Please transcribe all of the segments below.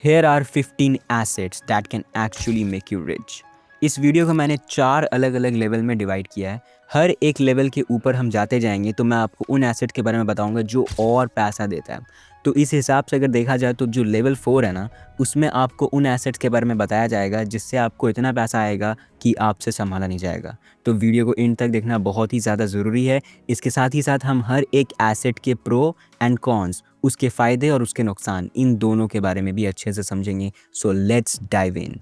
Here are 15 assets that can actually make you rich. इस video को मैंने 4 अलग अलग लेवल में डिवाइड किया है। हर एक लेवल के ऊपर हम जाते जाएंगे तो मैं आपको उन एसेट के बारे में बताऊंगा जो और पैसा देता है। तो इस हिसाब से अगर देखा जाए तो जो लेवल 4 है ना, उसमें आपको उन एसेट्स के बारे में बताया जाएगा जिससे आपको इतना पैसा आएगा कि आपसे संभाला नहीं जाएगा। तो वीडियो को एंड तक देखना बहुत ही ज़्यादा ज़रूरी है। इसके साथ ही साथ हम हर एक एसेट के प्रो एंड कॉन्स, उसके फ़ायदे और उसके नुकसान, इन दोनों के बारे में भी अच्छे से समझेंगे। So let's dive in.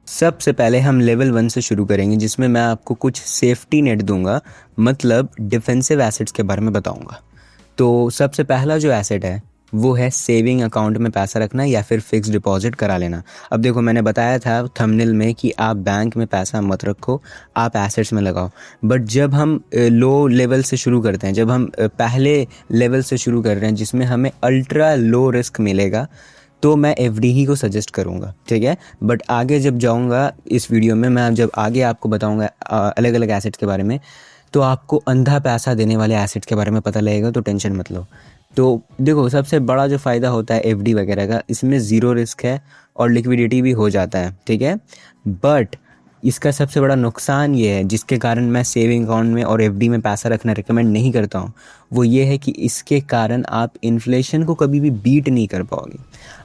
सबसे पहले हम लेवल 1 से शुरू करेंगे, जिसमें मैं आपको कुछ सेफ्टी नेट दूंगा, मतलब डिफेंसिव एसेट्स के बारे में बताऊंगा। तो सबसे पहला जो एसेट है वो है सेविंग अकाउंट में पैसा रखना या फिर फिक्स डिपॉजिट करा लेना। अब देखो, मैंने बताया था थंबनेल में कि आप बैंक में पैसा मत रखो, आप एसेट्स में लगाओ। बट जब हम लो लेवल से शुरू करते हैं, जब हम पहले लेवल से शुरू कर रहे हैं जिसमें हमें अल्ट्रा लो रिस्क मिलेगा, तो मैं एफडी ही को सजेस्ट करूँगा, ठीक है। बट आगे जब जाऊँगा इस वीडियो में, मैं जब आगे आपको बताऊँगा अलग अलग एसेट्स के बारे में, तो आपको अंधा पैसा देने वाले एसेट्स के बारे में पता लगेगा, तो टेंशन मत लो। तो देखो, सबसे बड़ा जो फ़ायदा होता है एफडी वगैरह का, इसमें ज़ीरो रिस्क है और लिक्विडिटी भी हो जाता है, ठीक है। बट इसका सबसे बड़ा नुकसान ये है, जिसके कारण मैं सेविंग अकाउंट में और एफडी में पैसा रखना रिकमेंड नहीं करता हूँ, वो ये है कि इसके कारण आप इन्फ्लेशन को कभी भी बीट नहीं कर पाओगे,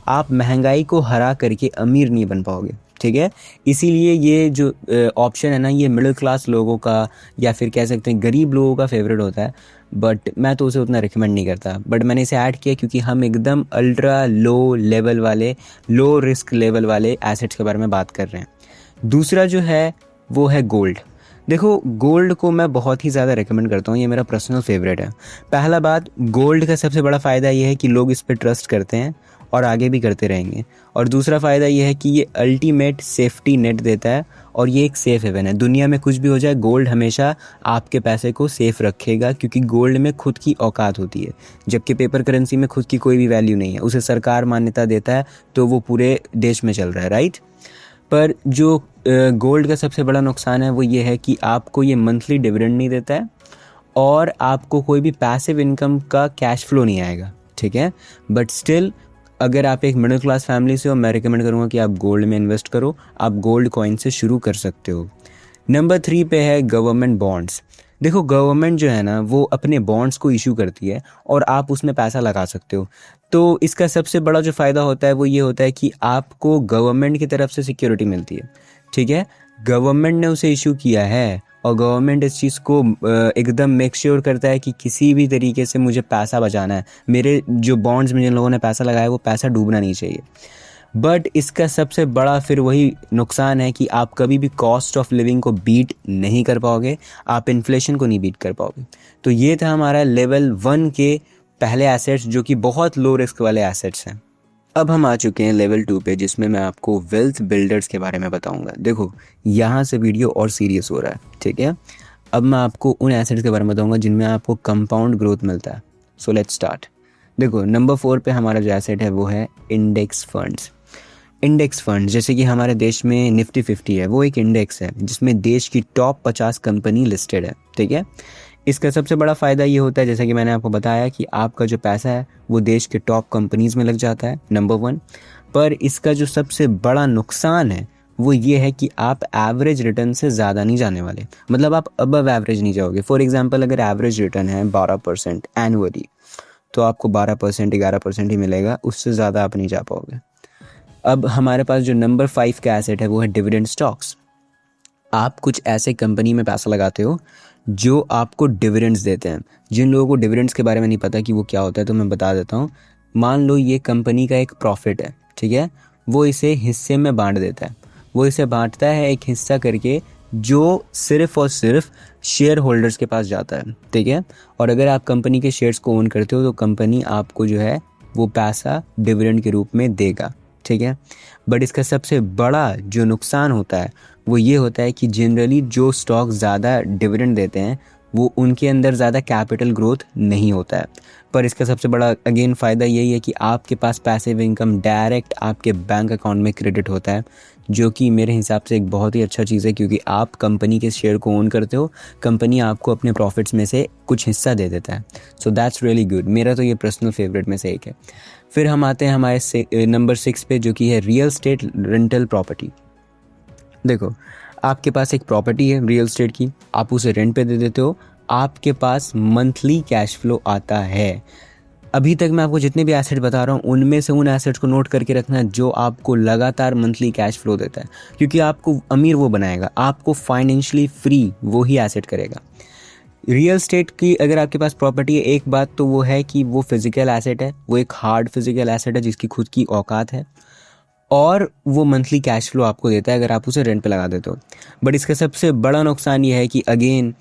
आप महंगाई को हरा करके अमीर नहीं बन पाओगे, ठीक है। इसीलिए ये जो ऑप्शन है ना, ये मिडिल क्लास लोगों का या फिर कह सकते हैं गरीब लोगों का फेवरेट होता है, बट मैं तो उसे उतना रिकमेंड नहीं करता। बट मैंने इसे ऐड किया क्योंकि हम एकदम अल्ट्रा लो लेवल वाले, लो रिस्क लेवल वाले एसेट्स के बारे में बात कर रहे हैं। दूसरा जो है वो है गोल्ड। देखो, गोल्ड को मैं बहुत ही ज़्यादा रेकमेंड करता हूँ, ये मेरा पर्सनल फेवरेट है। पहला बात, गोल्ड का सबसे बड़ा फ़ायदा ये है कि लोग इस पर ट्रस्ट करते हैं और आगे भी करते रहेंगे। और दूसरा फ़ायदा ये है कि ये अल्टीमेट सेफ्टी नेट देता है और ये एक सेफ़ हेवन है। दुनिया में कुछ भी हो जाए, गोल्ड हमेशा आपके पैसे को सेफ़ रखेगा, क्योंकि गोल्ड में खुद की औकात होती है, जबकि पेपर करेंसी में खुद की कोई भी वैल्यू नहीं है। उसे सरकार मान्यता देता है तो वो पूरे देश में चल रहा है, राइट। पर जो गोल्ड का सबसे बड़ा नुकसान है वो ये है कि आपको ये मंथली डिविडेंड नहीं देता है और आपको कोई भी पैसिव इनकम का कैश फ्लो नहीं आएगा, ठीक है। बट स्टिल, अगर आप एक मिडिल क्लास फैमिली से हो, मैं रिकमेंड करूँगा कि आप गोल्ड में इन्वेस्ट करो। आप गोल्ड कॉइन से शुरू कर सकते हो। नंबर 3 पे है गवर्नमेंट बॉन्ड्स। देखो, गवर्नमेंट जो है ना, वो अपने बॉन्ड्स को इशू करती है और आप उसमें पैसा लगा सकते हो। तो इसका सबसे बड़ा जो फ़ायदा होता है वो ये होता है कि आपको गवर्नमेंट की तरफ से सिक्योरिटी मिलती है, ठीक है। गवर्नमेंट ने उसे इशू किया है और गवर्नमेंट इस चीज़ को एकदम मेक श्योर करता है कि किसी भी तरीके से मुझे पैसा बचाना है, मेरे जो बॉन्ड्स में जिन लोगों ने पैसा लगाया वो पैसा डूबना नहीं चाहिए। बट इसका सबसे बड़ा फिर वही नुकसान है कि आप कभी भी कॉस्ट ऑफ लिविंग को बीट नहीं कर पाओगे, आप इन्फ्लेशन को नहीं बीट कर पाओगे। तो ये था हमारा लेवल 1 के पहले एसेट्स, जो कि बहुत लो रिस्क वाले एसेट्स हैं। अब हम आ चुके हैं लेवल 2 पे, जिसमें मैं आपको वेल्थ बिल्डर्स के बारे में बताऊंगा। देखो, यहाँ से वीडियो और सीरियस हो रहा है, ठीक है। अब मैं आपको उन एसेट्स के बारे में बताऊंगा जिनमें आपको कंपाउंड ग्रोथ मिलता है। So let's start. देखो, नंबर 4 पे हमारा जो एसेट है वो है इंडेक्स फंड्स। इंडेक्स फंड, जैसे कि हमारे देश में निफ्टी 50 है, वो एक इंडेक्स है जिसमें देश की टॉप 50 कंपनी लिस्टेड है, ठीक है। इसका सबसे बड़ा फ़ायदा ये होता है, जैसे कि मैंने आपको बताया, कि आपका जो पैसा है वो देश के टॉप कंपनीज़ में लग जाता है, नंबर 1। पर इसका जो सबसे बड़ा नुकसान है वो ये है कि आप एवरेज रिटर्न से ज़्यादा नहीं जाने वाले, मतलब आप अबव एवरेज नहीं जाओगे। फॉर एग्जांपल, अगर एवरेज रिटर्न है 12% एनुअली, तो आपको 12% 11% ही मिलेगा, उससे ज़्यादा आप नहीं जा पाओगे। अब हमारे पास जो नंबर 5 का एसेट है वो है डिविडेंड स्टॉक्स। आप कुछ ऐसे कंपनी में पैसा लगाते हो जो आपको डिविडेंड्स देते हैं। जिन लोगों को डिविडेंड्स के बारे में नहीं पता कि वो क्या होता है, तो मैं बता देता हूँ। मान लो ये कंपनी का एक प्रॉफिट है, ठीक है, वो इसे हिस्से में बांट देता है। वो इसे बांटता है एक हिस्सा करके, जो सिर्फ और सिर्फ शेयर होल्डर्स के पास जाता है, ठीक है। और अगर आप कंपनी के शेयर्स को ओन करते हो तो कंपनी आपको जो है वो पैसा डिविडेंड के रूप में देगा, ठीक है। बट इसका सबसे बड़ा जो नुकसान होता है वो ये होता है कि जनरली जो स्टॉक ज़्यादा डिविडेंड देते हैं वो उनके अंदर ज़्यादा कैपिटल ग्रोथ नहीं होता है। पर इसका सबसे बड़ा अगेन फ़ायदा यही है कि आपके पास पैसिव इनकम डायरेक्ट आपके बैंक अकाउंट में क्रेडिट होता है, जो कि मेरे हिसाब से एक बहुत ही अच्छा चीज़ है, क्योंकि आप कंपनी के शेयर को ओन करते हो, कंपनी आपको अपने प्रॉफिट्स में से कुछ हिस्सा दे देता है। So that's really good. मेरा तो ये पर्सनल फेवरेट में से एक है। फिर हम आते हैं हमारे नंबर 6 पे, जो कि है रियल स्टेट रेंटल प्रॉपर्टी। देखो, आपके पास एक प्रॉपर्टी है रियल स्टेट की, आप उसे रेंट पे दे देते हो, आपके पास मंथली कैश फ्लो आता है। अभी तक मैं आपको जितने भी एसेट बता रहा हूँ, उनमें से उन एसेट्स को नोट करके रखना है जो आपको लगातार मंथली कैश फ्लो देता है, क्योंकि आपको अमीर वो बनाएगा, आपको फाइनेंशियली फ्री वो ही एसेट करेगा। रियल स्टेट की अगर आपके पास प्रॉपर्टी है, एक बात तो वो है कि वो फिजिकल एसेट है, वो एक हार्ड फिजिकल एसेट है जिसकी खुद की औकात है, और वो मंथली कैश फ्लो आपको देता है अगर आप उसे रेंट पे लगा देते हो। बट इसका सबसे बड़ा नुकसान ये है कि अगेन,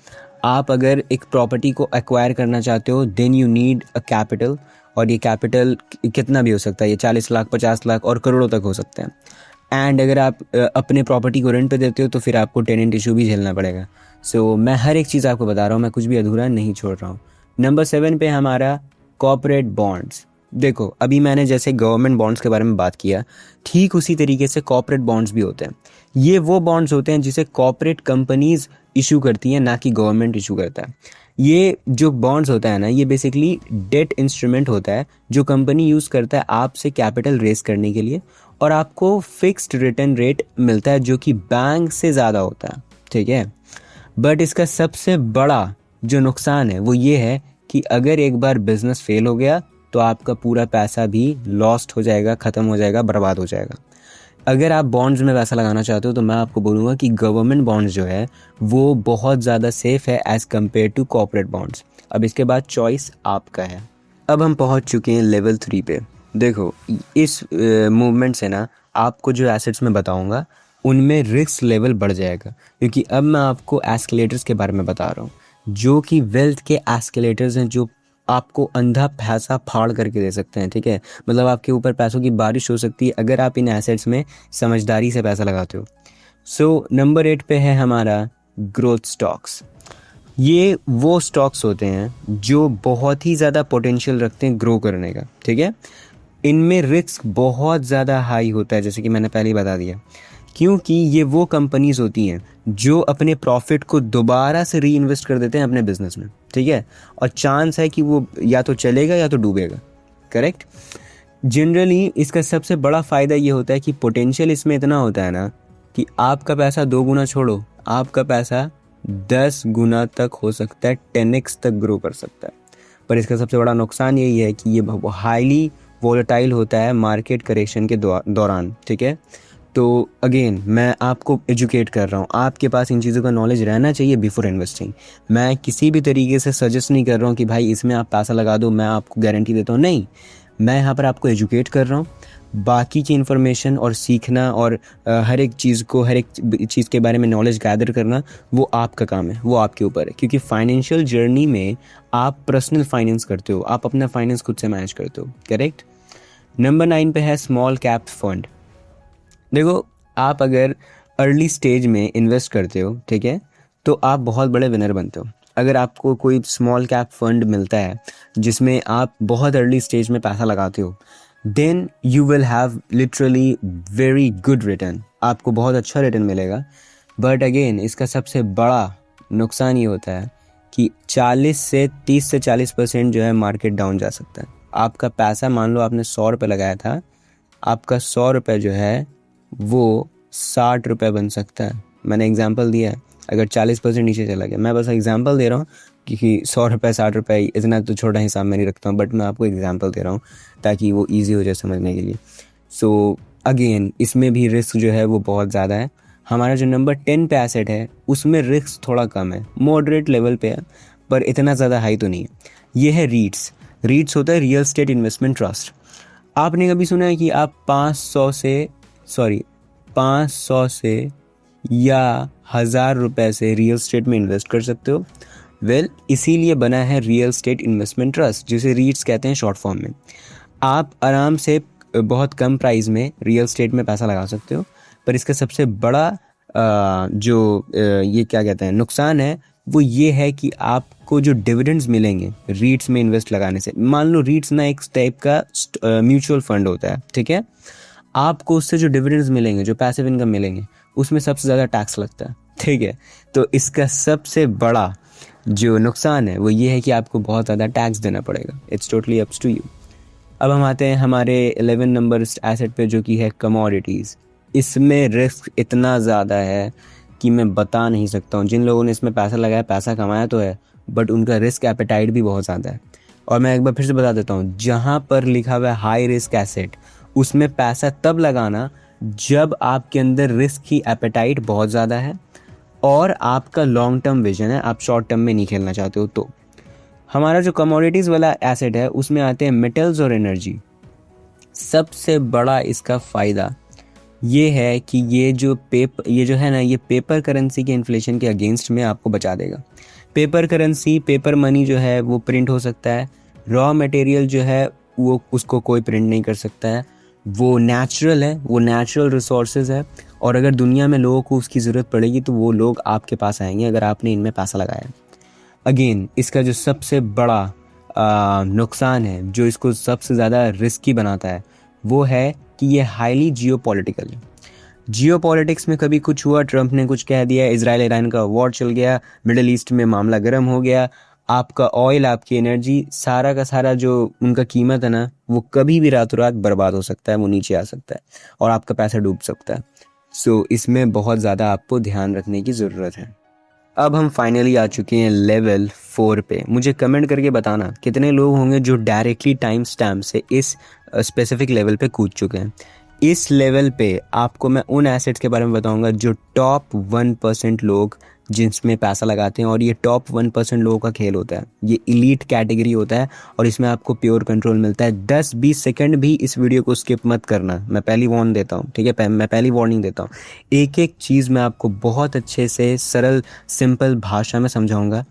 आप अगर एक प्रॉपर्टी को एक्वायर करना चाहते हो, then you need a capital, और ये कैपिटल कितना भी हो सकता है, ये 40 लाख, 50 लाख और करोड़ों तक हो सकते हैं। एंड अगर आप अपने प्रॉपर्टी को रेंट पे देते हो तो फिर आपको टेनेंट इशू भी झेलना पड़ेगा। सो मैं हर एक चीज़ आपको बता रहा हूँ, मैं कुछ भी अधूरा नहीं छोड़ रहा हूँ। नंबर 7 पे हमारा कॉर्पोरेट बॉन्ड्स। देखो, अभी मैंने जैसे गवर्नमेंट बॉन्ड्स के बारे में बात किया, ठीक उसी तरीके से कॉर्पोरेट बॉन्ड्स भी होते हैं। ये वो बॉन्ड्स होते हैं जिसे कॉर्पोरेट कंपनीज इशू करती हैं, ना कि गवर्नमेंट इशू करता है। ये जो बॉन्ड्स होता है ना, ये बेसिकली डेट इंस्ट्रूमेंट होता है जो कंपनी यूज़ करता है आपसे कैपिटल रेस करने के लिए, और आपको फिक्स्ड रिटर्न रेट मिलता है जो कि बैंक से ज़्यादा होता है, ठीक है। बट इसका सबसे बड़ा जो नुकसान है वो ये है कि अगर एक बार बिजनेस फेल हो गया तो आपका पूरा पैसा भी लॉस्ट हो जाएगा, ख़त्म हो जाएगा, बर्बाद हो जाएगा। अगर आप बॉन्ड्स में पैसा लगाना चाहते हो तो मैं आपको बोलूँगा कि गवर्नमेंट बॉन्ड्स जो है वो बहुत ज़्यादा सेफ़ है as compared to corporate bonds. अब इसके बाद चॉइस आपका है। अब हम पहुँच चुके हैं लेवल 3 पे। देखो, इस मूवमेंट से ना आपको जो एसेट्स मैं बताऊँगा उनमें रिस्क लेवल बढ़ जाएगा, क्योंकि अब मैं आपको एस्केलेटर्स के बारे में बता रहा हूँ, जो कि वेल्थ के एस्केलेटर्स हैं, जो आपको अंधा पैसा फाड़ करके दे सकते हैं, ठीक है। मतलब आपके ऊपर पैसों की बारिश हो सकती है अगर आप इन एसेट्स में समझदारी से पैसा लगाते हो। सो नंबर 8 पे है हमारा ग्रोथ स्टॉक्स। ये वो स्टॉक्स होते हैं जो बहुत ही ज़्यादा पोटेंशियल रखते हैं ग्रो करने का, ठीक है। इनमें रिस्क बहुत ज़्यादा हाई होता है, जैसे कि मैंने पहले ही बता दिया, क्योंकि ये वो कंपनीज होती हैं जो अपने प्रॉफिट को दोबारा से री इन्वेस्ट कर देते हैं अपने बिजनेस में, ठीक है। और चांस है कि वो या तो चलेगा या तो डूबेगा, करेक्ट। जनरली इसका सबसे बड़ा फ़ायदा ये होता है कि पोटेंशियल इसमें इतना होता है ना कि आपका पैसा 2 गुना छोड़ो, आपका पैसा 10 गुना तक हो सकता है, 10x तक ग्रो कर सकता है। पर इसका सबसे बड़ा नुकसान यही है कि ये हाईली वोलेटाइल होता है मार्केट करेक्शन के दौरान, ठीक है। तो अगेन मैं आपको एजुकेट कर रहा हूँ, आपके पास इन चीज़ों का नॉलेज रहना चाहिए बिफोर इन्वेस्टिंग। मैं किसी भी तरीके से सजेस्ट नहीं कर रहा हूँ कि भाई इसमें आप पैसा लगा दो, मैं आपको गारंटी देता हूँ, नहीं। मैं यहाँ पर आपको एजुकेट कर रहा हूँ। बाकी की इन्फॉर्मेशन और सीखना और हर एक चीज़ के बारे में नॉलेज गैदर करना वो आपका काम है, वो आपके ऊपर है, क्योंकि फाइनेंशियल जर्नी में आप पर्सनल फाइनेंस करते हो, आप अपना फाइनेंस खुद से मैनेज करते हो, करेक्ट। नंबर 9 पे है स्मॉल कैप फंड। देखो, आप अगर अर्ली स्टेज में इन्वेस्ट करते हो, ठीक है, तो आप बहुत बड़े विनर बनते हो। अगर आपको कोई स्मॉल कैप फंड मिलता है जिसमें आप बहुत अर्ली स्टेज में पैसा लगाते हो, then you will have literally very good return, आपको बहुत अच्छा रिटर्न मिलेगा। बट अगेन इसका सबसे बड़ा नुकसान ये होता है कि 30 से 40% जो है मार्केट डाउन जा सकता है। आपका पैसा, मान लो आपने 100 रुपये लगाया था, आपका 100 रुपये जो है वो 60 रुपये बन सकता है। मैंने एग्जांपल दिया है, अगर 40% नीचे चला गया, मैं बस एग्जांपल दे रहा हूँ, क्योंकि 100 रुपये 60 रुपये इतना तो छोटा हिसाब में नहीं रखता हूँ, बट मैं आपको एग्जांपल दे रहा हूँ ताकि वो ईजी हो जाए समझने के लिए। सो अगेन इसमें भी रिस्क जो है वो बहुत ज़्यादा है। हमारा जो नंबर 10 पे एसेट है उसमें रिस्क थोड़ा कम है, मॉडरेट लेवल पे है, पर इतना ज़्यादा हाई तो नहीं है। ये है रीट्स। रीट्स होता है रियल स्टेट इन्वेस्टमेंट ट्रस्ट। आपने कभी सुना है कि आप 500 से या 1000 रुपये से रियल स्टेट में इन्वेस्ट कर सकते हो? वेल, इसीलिए बना है रियल स्टेट इन्वेस्टमेंट ट्रस्ट, जिसे रीट्स कहते हैं शॉर्ट फॉर्म में। आप आराम से बहुत कम प्राइस में रियल स्टेट में पैसा लगा सकते हो, पर इसका सबसे बड़ा ये क्या कहते हैं नुकसान है, वो ये है कि आपको जो डिविडेंड्स मिलेंगे रीट्स में इन्वेस्ट लगाने से, मान लो रीट्स ना एक टाइप का म्यूचुअल फंड होता है, ठीक है। आपको उससे जो डिविडेंड्स मिलेंगे, जो पैसिव इनकम मिलेंगे, उसमें सबसे ज़्यादा टैक्स लगता है, ठीक है। तो इसका सबसे बड़ा जो नुकसान है वो ये है कि आपको बहुत ज़्यादा टैक्स देना पड़ेगा। It's totally up to you. अब हम आते हैं हमारे 11 नंबर एसेट पे, जो कि है कमोडिटीज़। इसमें रिस्क इतना ज़्यादा है कि मैं बता नहीं सकता हूँ। जिन लोगों ने इसमें पैसा लगाया, पैसा कमाया तो है, बट उनका रिस्क एपेटाइट भी बहुत ज़्यादा है। और मैं एक बार फिर से बता देता हूँ, जहाँ पर लिखा हुआ है हाई रिस्क एसेट, उसमें पैसा तब लगाना जब आपके अंदर रिस्क की एपेटाइट बहुत ज़्यादा है और आपका लॉन्ग टर्म विजन है, आप शॉर्ट टर्म में नहीं खेलना चाहते हो। तो हमारा जो कमोडिटीज़ वाला एसेट है उसमें आते हैं मेटल्स और एनर्जी। सबसे बड़ा इसका फ़ायदा ये है कि ये जो है ना, ये पेपर करेंसी के इन्फ्लेशन के अगेंस्ट में आपको बचा देगा। पेपर करेंसी, पेपर मनी जो है वो प्रिंट हो सकता है, रॉ मटेरियल जो है वो उसको कोई प्रिंट नहीं कर सकता है, वो नेचुरल है, वो नेचुरल रिसोर्सेज है, और अगर दुनिया में लोगों को उसकी ज़रूरत पड़ेगी तो वो लोग आपके पास आएंगे अगर आपने इनमें पैसा लगाया। अगेन, इसका जो सबसे बड़ा नुकसान है, जो इसको सबसे ज़्यादा रिस्की बनाता है, वो है कि ये हाईली जियोपॉलिटिकल है। जियोपॉलिटिक्स में कभी कुछ हुआ, ट्रंप ने कुछ कह दिया, इजराइल ईरान का वॉर चल गया, मिडिल ईस्ट में मामला गर्म हो गया, आपका ऑयल, आपकी एनर्जी, सारा का सारा जो उनका कीमत है ना, वो कभी भी रातों रात बर्बाद हो सकता है, वो नीचे आ सकता है और आपका पैसा डूब सकता है। सो इसमें बहुत ज़्यादा आपको ध्यान रखने की ज़रूरत है। अब हम फाइनली आ चुके हैं लेवल 4 पे। मुझे कमेंट करके बताना कितने लोग होंगे जो डायरेक्टली टाइम स्टैम्प से इस स्पेसिफिक लेवल पे कूद चुके हैं। इस लेवल पे आपको मैं उन एसेट्स के बारे में बताऊंगा जो टॉप 1% लोग जिसमें पैसा लगाते हैं, और ये टॉप 1% लोगों का खेल होता है, ये इलीट कैटेगरी होता है, और इसमें आपको प्योर कंट्रोल मिलता है। 10-20 सेकंड भी इस वीडियो को स्किप मत करना, मैं पहली वार्न देता हूँ, ठीक है, मैं पहली वार्निंग देता हूँ। एक एक चीज़ मैं आपको बहुत अच्छे से सरल सिंपल भाषा में समझाऊंगा,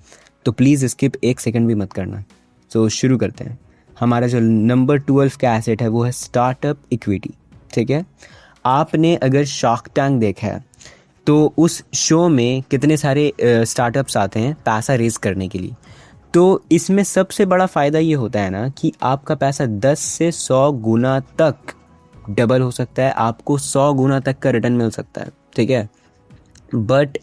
तो प्लीज़ स्किप 1 सेकंड भी मत करना। तो शुरू करते हैं। हमारा जो नंबर 12 का एसेट है वो है स्टार्टअप इक्विटी, ठीक है। आपने अगर शार्क टैंक देखा है तो उस शो में कितने सारे स्टार्टअप्स आते हैं पैसा रेज करने के लिए। तो इसमें सबसे बड़ा फ़ायदा ये होता है ना कि आपका पैसा 10 से 100 गुना तक डबल हो सकता है, आपको 100 गुना तक का रिटर्न मिल सकता है, ठीक है। बट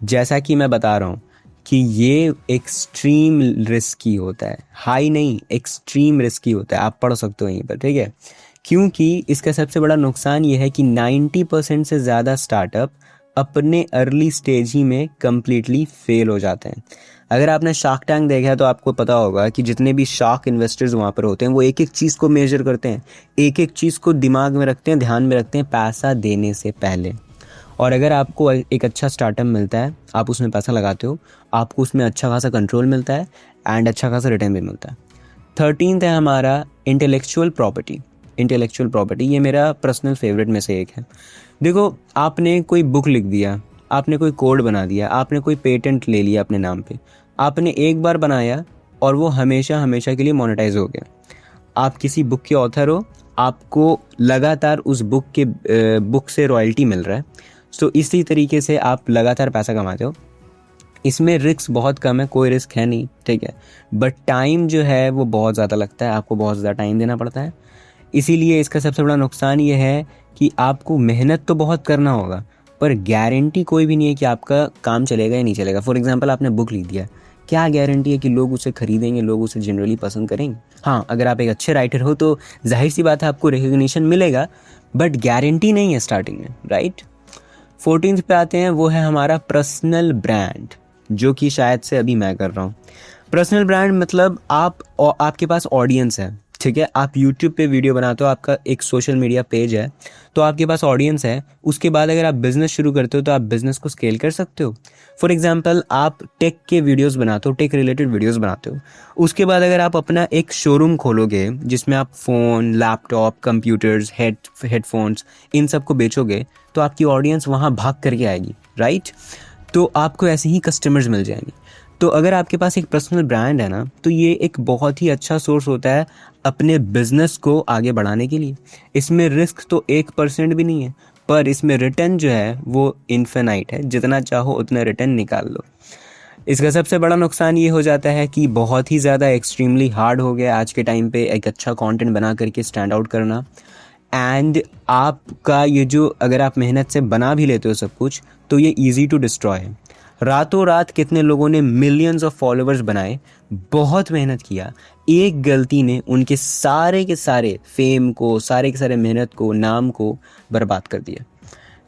जैसा कि मैं बता रहा हूँ कि ये एक्सट्रीम रिस्की होता है, हाई नहीं, एक्सट्रीम रिस्की होता है। आप पढ़ सकते हो यहीं पर, ठीक है। क्योंकि इसका सबसे बड़ा नुकसान ये है कि 90% से ज़्यादा स्टार्टअप अपने अर्ली स्टेज ही में कम्प्लीटली फेल हो जाते हैं। अगर आपने शार्क टैंक देखा है तो आपको पता होगा कि जितने भी शार्क इन्वेस्टर्स वहाँ पर होते हैं वो एक एक चीज़ को मेजर करते हैं, एक एक चीज़ को दिमाग में रखते हैं, ध्यान में रखते हैं पैसा देने से पहले। और अगर आपको एक अच्छा स्टार्टअप मिलता है, आप उसमें पैसा लगाते हो, आपको उसमें अच्छा खासा कंट्रोल मिलता है एंड अच्छा खासा रिटर्न भी मिलता है। 13th है हमारा इंटेलेक्चुअल प्रॉपर्टी। इंटेलेक्चुअल प्रॉपर्टी ये मेरा पर्सनल फेवरेट में से एक है। देखो, आपने कोई बुक लिख दिया, आपने कोई कोड बना दिया, आपने कोई पेटेंट ले लिया अपने नाम पे, आपने एक बार बनाया और वो हमेशा हमेशा के लिए मोनेटाइज हो गया। आप किसी बुक के ऑथर हो, आपको लगातार उस बुक से रॉयल्टी मिल रहा है। सो इसी तरीके से आप लगातार पैसा कमाते हो। इसमें रिस्क बहुत कम है, कोई रिस्क है नहीं, ठीक है। बट टाइम जो है वो बहुत ज़्यादा लगता है, आपको बहुत ज़्यादा टाइम देना पड़ता है। इसीलिए इसका सबसे बड़ा नुकसान ये है कि आपको मेहनत तो बहुत करना होगा, पर गारंटी कोई भी नहीं है कि आपका काम चलेगा या नहीं चलेगा। फॉर एग्जांपल, आपने बुक लिख दिया, क्या गारंटी है कि लोग उसे खरीदेंगे, लोग उसे जनरली पसंद करेंगे। हाँ, अगर आप एक अच्छे राइटर हो तो जाहिर सी बात है आपको रिकग्निशन मिलेगा, बट गारंटी नहीं है स्टार्टिंग में, राइट। 14th पे आते हैं, वो है हमारा पर्सनल ब्रांड, जो कि शायद से अभी मैं कर रहा हूँ। पर्सनल ब्रांड मतलब आपके पास ऑडियंस है, ठीक है। आप यूट्यूब पे वीडियो बनाते हो, आपका एक सोशल मीडिया पेज है, तो आपके पास ऑडियंस है। उसके बाद अगर आप बिज़नेस शुरू करते हो तो आप बिज़नेस को स्केल कर सकते हो। फॉर एग्जांपल, आप टेक के वीडियोस बनाते हो, टेक रिलेटेड वीडियोस बनाते हो। उसके बाद अगर आप अपना एक शोरूम खोलोगे जिसमें आप फ़ोन, लैपटॉप, कंप्यूटर्स, हेडफोन्स इन सब को बेचोगे, तो आपकी ऑडियंस वहाँ भाग करके आएगी, राइट। तो आपको ऐसे ही कस्टमर्स मिल जाएंगे। तो अगर आपके पास एक पर्सनल ब्रांड है ना, तो ये एक बहुत ही अच्छा सोर्स होता है अपने बिजनेस को आगे बढ़ाने के लिए। इसमें रिस्क तो 1% भी नहीं है, पर इसमें रिटर्न जो है वो इन्फिनाइट है, जितना चाहो उतना रिटर्न निकाल लो। इसका सबसे बड़ा नुकसान ये हो जाता है कि बहुत ही ज़्यादा एक्सट्रीमली हार्ड हो गया आज के टाइम पे एक अच्छा कंटेंट बना करके स्टैंड आउट करना। एंड आपका ये जो अगर आप मेहनत से बना भी लेते हो सब कुछ तो ये ईजी टू डिस्ट्रॉय है। रातों रात कितने लोगों ने मिलियंस ऑफ फॉलोअर्स बनाए, बहुत मेहनत किया, एक गलती ने उनके सारे के सारे फेम को, सारे के सारे मेहनत को, नाम को बर्बाद कर दिया।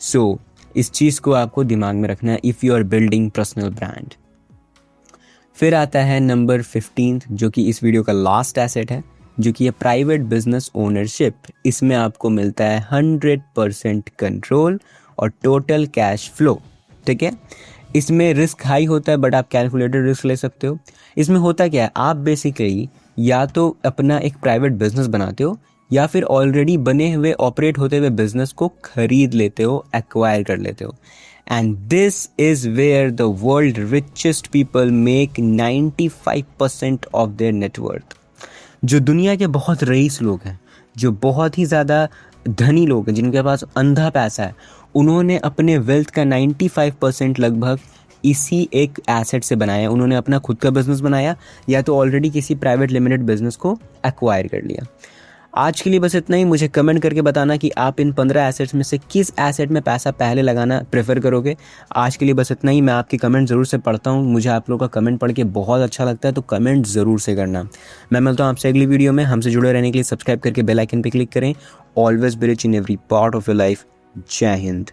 सो इस चीज़ को आपको दिमाग में रखना है if you are building personal brand. फिर आता है नंबर 15 जो कि इस वीडियो का लास्ट एसेट है, जो कि है प्राइवेट बिजनेस ओनरशिप। इसमें आपको मिलता है 100% कंट्रोल और टोटल कैश फ्लो। ठीक है, इसमें रिस्क हाई होता है बट आप कैलकुलेटेड रिस्क ले सकते हो। इसमें होता क्या है, आप बेसिकली या तो अपना एक प्राइवेट बिजनेस बनाते हो या फिर ऑलरेडी बने हुए ऑपरेट होते हुए बिजनेस को खरीद लेते हो, एक्वायर कर लेते हो। And this is where the world richest people make 95% of their net worth. जो दुनिया के बहुत रईस लोग हैं, जो बहुत ही ज़्यादा धनी लोग हैं, जिनके पास अंधा पैसा है, उन्होंने अपने वेल्थ का 95% लगभग इसी एक एसेट से बनाया। उन्होंने अपना खुद का बिजनेस बनाया या तो ऑलरेडी किसी प्राइवेट लिमिटेड बिजनेस को एक्वायर कर लिया। आज के लिए बस इतना ही। मुझे कमेंट करके बताना कि आप इन 15 एसेट्स में से किस एसेट में पैसा पहले लगाना प्रेफर करोगे। आज के लिए बस इतना ही। मैं आपके कमेंट ज़रूर से पढ़ता हूँ, मुझे आप लोगों का कमेंट पढ़ के बहुत अच्छा लगता है, तो कमेंट ज़रूर से करना। मैं मिलता हूँ आपसे अगली वीडियो में। हमसे जुड़े रहने के लिए सब्सक्राइब करके बेल आइकन पर क्लिक करें। Always be rich in every part of your life. जय हिंद।